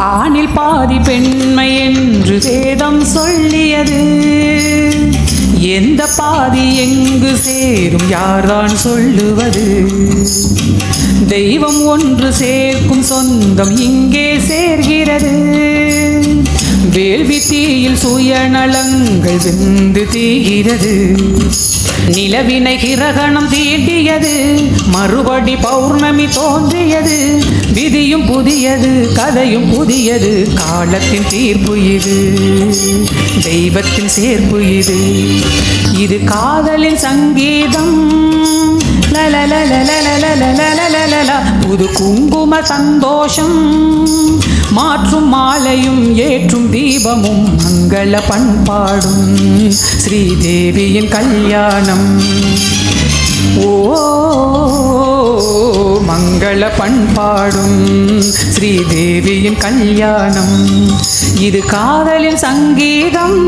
ஆணில் பாதி பெண்மை என்று வேதம் சொல்லியது. எந்த பாதி எங்கு சேரும் யார்தான் சொல்லுவது? தெய்வம் ஒன்று சேர்க்கும் சொந்தம் இங்கே சேர்கிறது. வேள்வி தீயில் சுயநலங்கள் வெந்து தீகிறது. நிலவினை கிரகணம் தீண்டியது, மறுபடி பௌர்ணமி தோன்றியது. விதியும் புதியது, கதையும் புதியது. காலத்தின் தீர்ப்பு இது, தெய்வத்தின் சேர்ப்பு இது. இது காதலின் சங்கீதம். புது குங்கும சந்தோஷம், மாற்றும் மாலையும் ஏற்றும் தீபமும் மங்கள பண்பாடும் ஸ்ரீதேவியின் கல்யாணம். ஓ மங்கள பண்பாடும் ஸ்ரீதேவியின் கல்யாணம். இது காதலின் சங்கீதம்.